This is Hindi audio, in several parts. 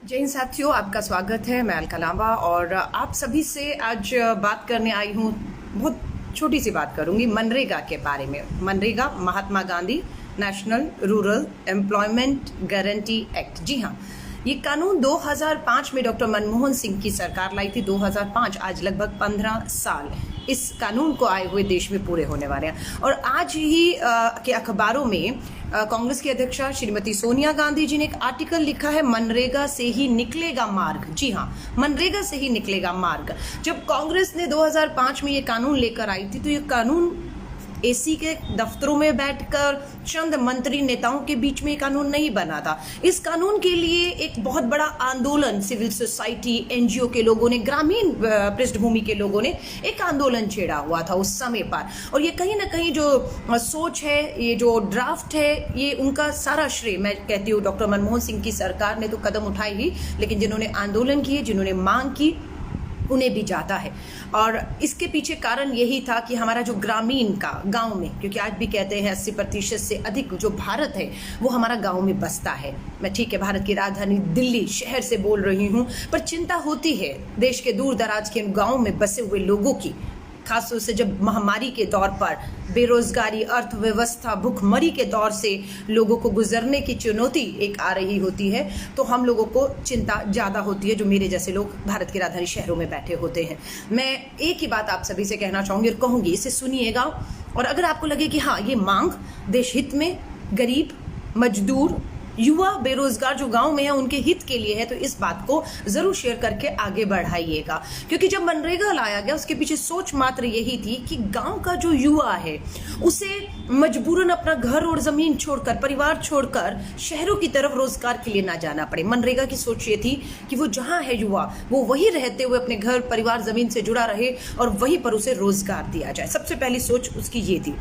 जय हिंद साथियों, आपका स्वागत है। मैं अलका लांबा और आप सभी से आज बात करने आई हूँ। बहुत छोटी सी बात करूँगी मनरेगा के बारे में। MNREGA Mahatma Gandhi national rural employment guarantee act. जी हाँ, ये कानून 2005 में डॉक्टर मनमोहन सिंह की सरकार लाई थी। 2005, आज लगभग 15 साल इस कानून को आए हुए देश में पूरे होने वाले हैं। और आज ही के अखबारों में कांग्रेस की अध्यक्षा श्रीमती सोनिया गांधी जी ने एक आर्टिकल लिखा है, मनरेगा से ही निकलेगा मार्ग। जी हाँ, मनरेगा से ही निकलेगा मार्ग। जब कांग्रेस ने 2005 में ये कानून लेकर आई थी तो ये कानून एसी के दफ्तरों में बैठकर चंद मंत्री नेताओं के बीच में कानून नहीं बना था। इस कानून के लिए एक बहुत बड़ा आंदोलन सिविल सोसाइटी, एनजीओ के लोगों ने, ग्रामीण पृष्ठभूमि के लोगों ने एक आंदोलन छेड़ा हुआ था उस समय पर। और ये कहीं ना कहीं जो सोच है, ये जो ड्राफ्ट है, ये उनका सारा श्रेय मैं कहती हूँ डॉक्टर मनमोहन सिंह की सरकार ने तो कदम उठाई ही, लेकिन जिन्होंने आंदोलन किए, जिन्होंने मांग की, उन्हें भी जाता है। और इसके पीछे कारण यही था कि हमारा जो ग्रामीण का गांव में, क्योंकि आज भी कहते हैं 80% से अधिक जो भारत है वो हमारा गांव में बसता है। मैं ठीक है भारत की राजधानी दिल्ली शहर से बोल रही हूँ, पर चिंता होती है देश के दूर दराज के गाँव में बसे हुए लोगों की। खासतौर से जब महामारी के दौर पर बेरोजगारी, अर्थव्यवस्था, भूखमरी के दौर से लोगों को गुजरने की चुनौती एक आ रही होती है, तो हम लोगों को चिंता ज़्यादा होती है जो मेरे जैसे लोग भारत की राजधानी शहरों में बैठे होते हैं। मैं एक ही बात आप सभी से कहना चाहूँगी और कहूँगी, इसे सुनिएगा। और अगर आपको लगे कि हाँ, ये मांग देश हित में, गरीब, मजदूर, युवा, बेरोजगार जो गांव में है उनके हित के लिए है, तो इस बात को जरूर शेयर करके आगे बढ़ाइएगा। क्योंकि जब मनरेगा लाया गया उसके पीछे सोच मात्र यही थी कि गांव का जो युवा है उसे मजबूरन अपना घर और जमीन छोड़कर, परिवार छोड़कर शहरों की तरफ रोजगार के लिए ना जाना पड़े। मनरेगा की सोच ये थी कि वो जहां है युवा, वो वही रहते हुए अपने घर, परिवार, जमीन से जुड़ा रहे और वहीं पर उसे रोजगार दिया जाए। सबसे पहली सोच उसकी ये थी।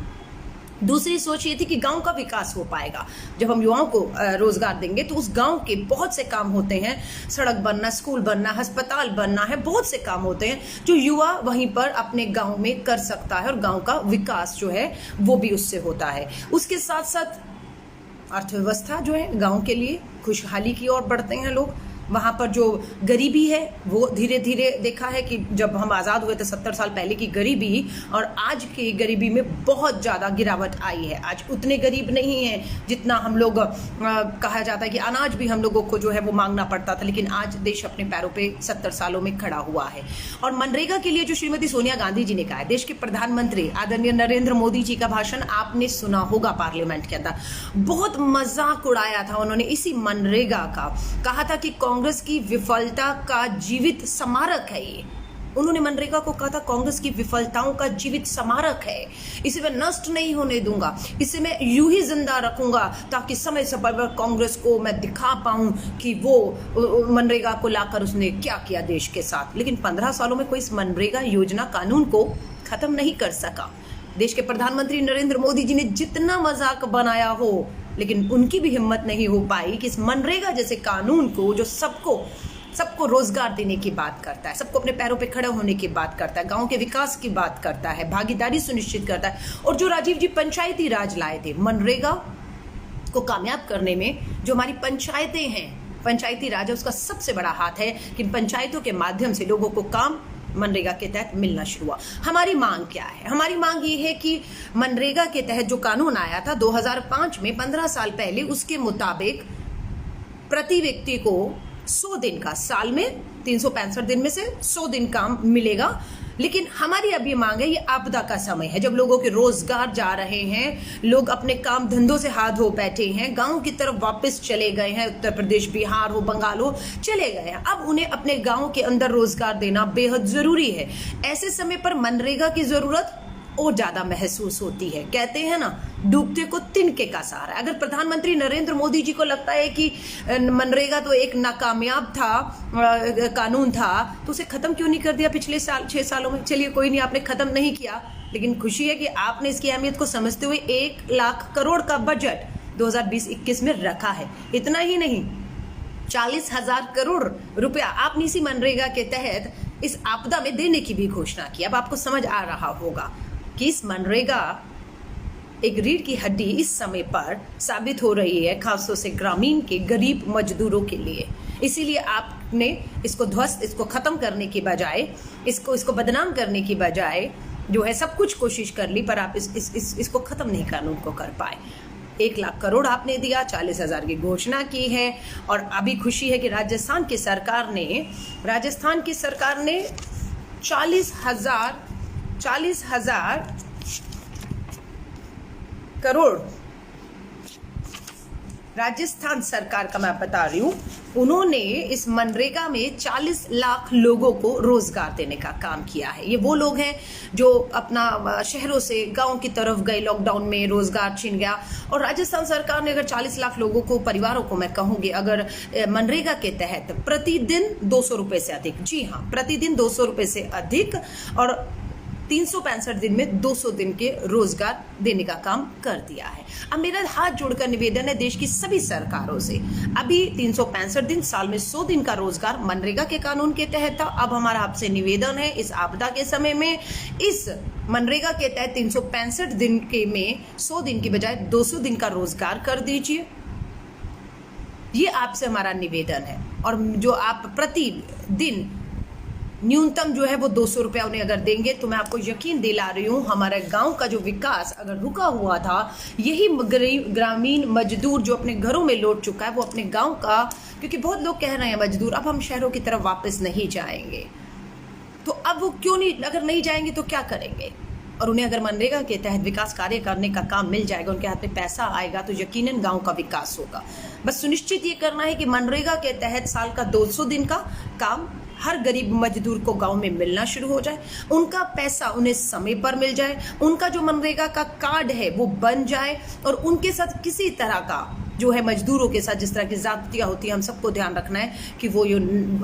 दूसरी सोच ये थी कि गांव का विकास हो पाएगा जब हम युवाओं को रोजगार देंगे, तो उस गांव के बहुत से काम होते हैं, सड़क बनना, स्कूल बनना, अस्पताल बनना है, बहुत से काम होते हैं जो युवा वहीं पर अपने गांव में कर सकता है और गांव का विकास जो है वो भी उससे होता है। उसके साथ साथ अर्थव्यवस्था जो है गांव के लिए खुशहाली की ओर बढ़ते हैं लोग। वहाँ पर जो गरीबी है वो धीरे धीरे देखा है कि जब हम आज़ाद हुए थे 70 साल पहले की गरीबी और आज की गरीबी में बहुत ज़्यादा गिरावट आई है। आज उतने गरीब नहीं है जितना हम लोग कहा जाता है कि अनाज भी हम लोगों को जो है वो मांगना पड़ता था, लेकिन आज देश अपने पैरों पे 70 सालों में खड़ा हुआ है। और मनरेगा के लिए जो श्रीमती सोनिया गांधी जी ने कहा है, देश के प्रधानमंत्री आदरणीय नरेंद्र मोदी जी का भाषण आपने सुना होगा पार्लियामेंट के अंदर, बहुत मजाक उड़ाया था उन्होंने इसी मनरेगा का। कहा था कि कांग्रेस की विफलता का जीवित स्मारक है ये। उन्होंने मनरेगा को कहा था कांग्रेस की विफलताओं का जीवित स्मारक है, इसे मैं नष्ट नहीं होने दूंगा, इसे मैं यूं ही जिंदा रखूंगा ताकि समय समय पर कांग्रेस को मैं दिखा पाऊं कि वो मनरेगा को लाकर उसने क्या किया देश के साथ। लेकिन 15 सालों में कोई इस मनरेगा योजना कानून को खत्म नहीं कर सका। देश के प्रधानमंत्री नरेंद्र मोदी जी ने जितना मजाक बनाया हो, लेकिन उनकी भी हिम्मत नहीं हो पाई कि इस मनरेगा जैसे कानून को, जो सबको रोजगार देने की बात करता है, सबको अपने पैरों पे खड़े होने की बात करता है, गांव के विकास की बात करता है, भागीदारी सुनिश्चित करता है, और जो राजीव जी पंचायती राज लाए थे मनरेगा को कामयाब करने में, जो हमारी पंचायतें हैं, पंचायती राज है, उसका सबसे बड़ा हाथ है कि पंचायतों के माध्यम से लोगों को काम मनरेगा के तहत मिलना शुरू हुआ। हमारी मांग क्या है? हमारी मांग ये है कि मनरेगा के तहत जो कानून आया था 2005 में, 15 साल पहले, उसके मुताबिक प्रति व्यक्ति को 100 दिन का, साल में 365 दिन में से 100 दिन काम मिलेगा। लेकिन हमारी अब ये मांग है, ये आपदा का समय है जब लोगों के रोजगार जा रहे हैं, लोग अपने काम धंधों से हाथ धो बैठे हैं, गांव की तरफ वापस चले गए हैं, उत्तर प्रदेश, बिहार हो, बंगाल हो, चले गए हैं। अब उन्हें अपने गांव के अंदर रोजगार देना बेहद जरूरी है। ऐसे समय पर मनरेगा की जरूरत और ज्यादा महसूस होती है। कहते हैं ना, डूबते को तिनके का सहारा। अगर प्रधानमंत्री नरेंद्र मोदी जी को लगता है कि मनरेगा तो एक नाकामयाब था, कानून था, तो उसे खत्म क्यों नहीं कर दिया पिछले 6 सालों में? चलिए कोई नहीं, आपने खत्म नहीं किया, लेकिन खुशी है कि आपने इसकी अहमियत को समझते हुए 1 लाख करोड़ का बजट 2020-21 में रखा है। इतना ही नहीं, 40,000 करोड़ रुपया आपने इसी मनरेगा के तहत इस आपदा में देने की भी घोषणा की। अब आपको समझ आ रहा होगा कि इस मनरेगा एक रीढ़ की हड्डी इस समय पर साबित हो रही है, खासतौर से ग्रामीण के गरीब मजदूरों के लिए। इसीलिए आपने इसको खत्म करने की बजाय, इसको बदनाम करने की बजाय जो है सब कुछ कोशिश कर ली, पर आप इसको खत्म नहीं कानून को कर पाए। 1 लाख करोड़ आपने दिया, 40,000 की घोषणा की है, और अभी खुशी है कि राजस्थान की सरकार ने 40,000 करोड़, राजस्थान सरकार का मैं बता रही हूँ, उन्होंने इस मनरेगा में 40 लाख लोगों को रोजगार देने का काम किया है। ये वो लोग हैं जो अपना शहरों से गांव की तरफ गए, लॉकडाउन में रोजगार छिन गया, और राजस्थान सरकार ने अगर 40 लाख लोगों को, परिवारों को मैं कहूंगी, अगर मनरेगा के तहत प्रतिदिन 200 रुपए से अधिक, जी हाँ, प्रतिदिन 200 रुपए से अधिक, और 365 दिन में 200 दिन के रोजगार देने का काम कर दिया है। अब मेरा हाथ जोड़कर निवेदन है देश की सभी सरकारों से, अभी 365 दिन, साल में 100 दिन का रोजगार मनरेगा के कानून के तहत था। अब हमारा आपसे निवेदन है, इस आपदा के समय में इस मनरेगा के तहत 365 दिन के में 100 दिन की बजाय 200 दिन का रोजगार कर दीजिए। ये आपसे हमारा निवेदन है। और जो आप प्रतिदिन न्यूनतम जो है वो 200 रुपया उन्हें अगर देंगे, तो मैं आपको यकीन दिला रही हूँ, हमारे गांव का जो विकास अगर रुका हुआ था, यही ग्रामीण मजदूर जो अपने घरों में लौट चुका है, वो अपने गांव का, क्योंकि बहुत लोग कह रहे हैं मजदूर अब हम शहरों की तरफ वापस नहीं जाएंगे, तो अब वो क्यों नहीं, अगर नहीं जाएंगे तो क्या करेंगे? और उन्हें अगर मनरेगा के तहत विकास कार्य करने का काम मिल जाएगा, उनके हाथ में पैसा आएगा, तो यकीनन गांव का विकास होगा। बस सुनिश्चित ये करना है कि मनरेगा के तहत साल का 200 दिन का काम हर गरीब मजदूर को गांव में मिलना शुरू हो जाए, उनका पैसा उन्हें समय पर मिल जाए, उनका जो मनरेगा का कार्ड है वो बन जाए, और उनके साथ किसी तरह का जो है, मजदूरों के साथ जिस तरह की ज्यादतियां होती है, हम सबको ध्यान रखना है कि वो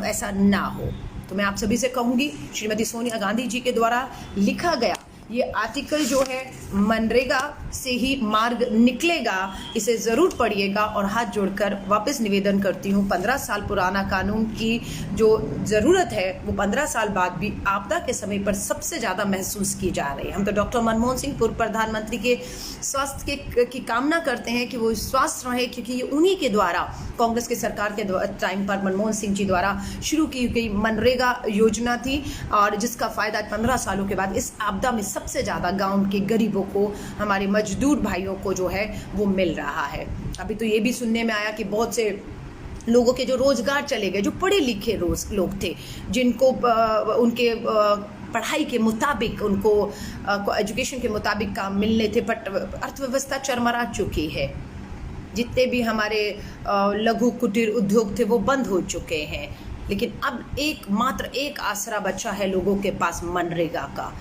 ऐसा ना हो। तो मैं आप सभी से कहूंगी, श्रीमती सोनिया गांधी जी के द्वारा लिखा गया ये आर्टिकल जो है, मनरेगा से ही मार्ग निकलेगा, इसे जरूर पढ़िएगा। और हाथ जोड़कर वापस निवेदन करती हूँ, 15 साल पुराना कानून की जो ज़रूरत है वो 15 साल बाद भी आपदा के समय पर सबसे ज़्यादा महसूस की जा रही है। हम तो डॉक्टर मनमोहन सिंह, पूर्व प्रधानमंत्री के स्वास्थ्य की कामना करते हैं कि वो स्वस्थ रहे, क्योंकि ये उन्हीं के द्वारा, कांग्रेस की सरकार के टाइम पर मनमोहन सिंह जी द्वारा शुरू की गई मनरेगा योजना थी, और जिसका फ़ायदा 15 सालों के बाद इस आपदा में सबसे ज़्यादा गांव के गरीबों को, हमारे मजदूर भाइयों को जो है वो मिल रहा है। अभी तो ये भी सुनने में आया कि बहुत से लोगों के जो रोजगार चले गए, जो पढ़े लिखे लोग थे, जिनको उनके पढ़ाई के मुताबिक, उनको एजुकेशन के मुताबिक काम मिलने थे, बट अर्थव्यवस्था चरमरा चुकी है। जितने भी हमारे लघु कुटीर उद्योग थे वो बंद हो चुके हैं, लेकिन अब मात्र एक आसरा बचा है लोगों के पास, मनरेगा का।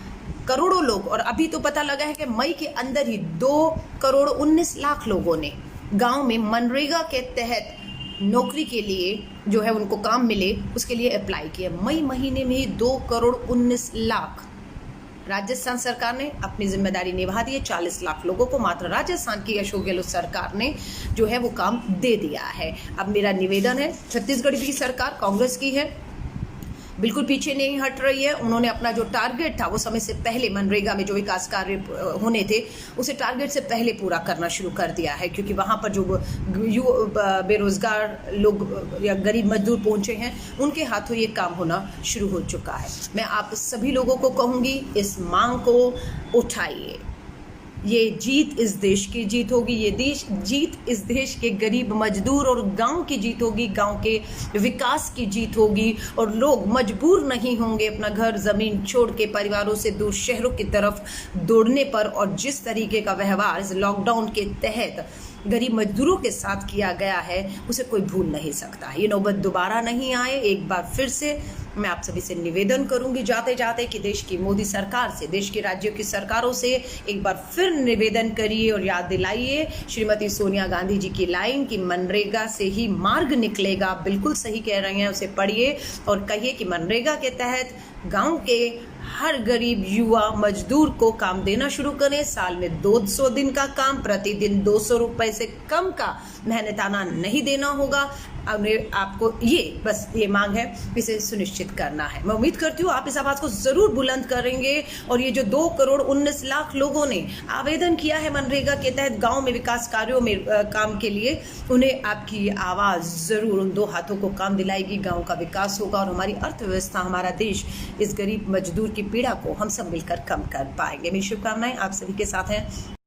करोड़ों लोग, और अभी तो पता लगा है कि मई के अंदर ही 2,19,00,000 लोगों ने गांव में मनरेगा के तहत नौकरी के लिए जो है उनको काम मिले, उसके लिए अप्लाई किया। मई महीने में ही 2,19,00,000। राजस्थान सरकार ने अपनी जिम्मेदारी निभा दी है, 40 लाख लोगों को मात्र राजस्थान की अशोक गहलोत सरकार ने जो है वो काम दे दिया है। अब मेरा निवेदन है, छत्तीसगढ़ की सरकार कांग्रेस की है, बिल्कुल पीछे नहीं हट रही है। उन्होंने अपना जो टारगेट था वो समय से पहले, मनरेगा में जो विकास कार्य होने थे उसे टारगेट से पहले पूरा करना शुरू कर दिया है, क्योंकि वहाँ पर जो बेरोजगार लोग या गरीब मजदूर पहुँचे हैं, उनके हाथों ये काम होना शुरू हो चुका है। मैं आप सभी लोगों को कहूँगी, इस मांग को उठाइए। ये जीत इस देश की जीत होगी, ये जीत इस देश के गरीब मजदूर और गांव की जीत होगी, गांव के विकास की जीत होगी, और लोग मजबूर नहीं होंगे अपना घर जमीन छोड़ के परिवारों से दूर शहरों की तरफ दौड़ने पर। और जिस तरीके का व्यवहार इस लॉकडाउन के तहत गरीब मजदूरों के साथ किया गया है, उसे कोई भूल नहीं सकता। ये नौबत दोबारा नहीं आए। एक बार फिर से मैं आप सभी से निवेदन करूंगी जाते जाते कि देश की मोदी सरकार से, देश के राज्यों की सरकारों से एक बार फिर निवेदन करिए और याद दिलाइए श्रीमती सोनिया गांधी जी की लाइन कि मनरेगा से ही मार्ग निकलेगा। बिल्कुल सही कह रहे हैं, उसे पढ़िए और कहिए कि मनरेगा के तहत गांव के हर गरीब युवा मजदूर को काम देना शुरू करें। साल में 200 दिन का काम, प्रतिदिन 200 रुपए से कम का मेहनताना नहीं देना होगा। आपको ये मांग है, इसे सुनिश्चित करना है। मैं उम्मीद करती हूँ आप इस आवाज को जरूर बुलंद करेंगे और ये जो 2,19,00,000 लोगों ने आवेदन किया है मनरेगा के तहत गांव में विकास कार्यों में काम के लिए, उन्हें आपकी आवाज जरूर उन 2 हाथों को काम दिलाएगी। गांव का विकास होगा और हमारी अर्थव्यवस्था, हमारा देश इस गरीब मजदूर की पीड़ा को हम सब मिलकर कम कर पाएंगे। मेरी शुभकामनाएं आप सभी के साथ हैं।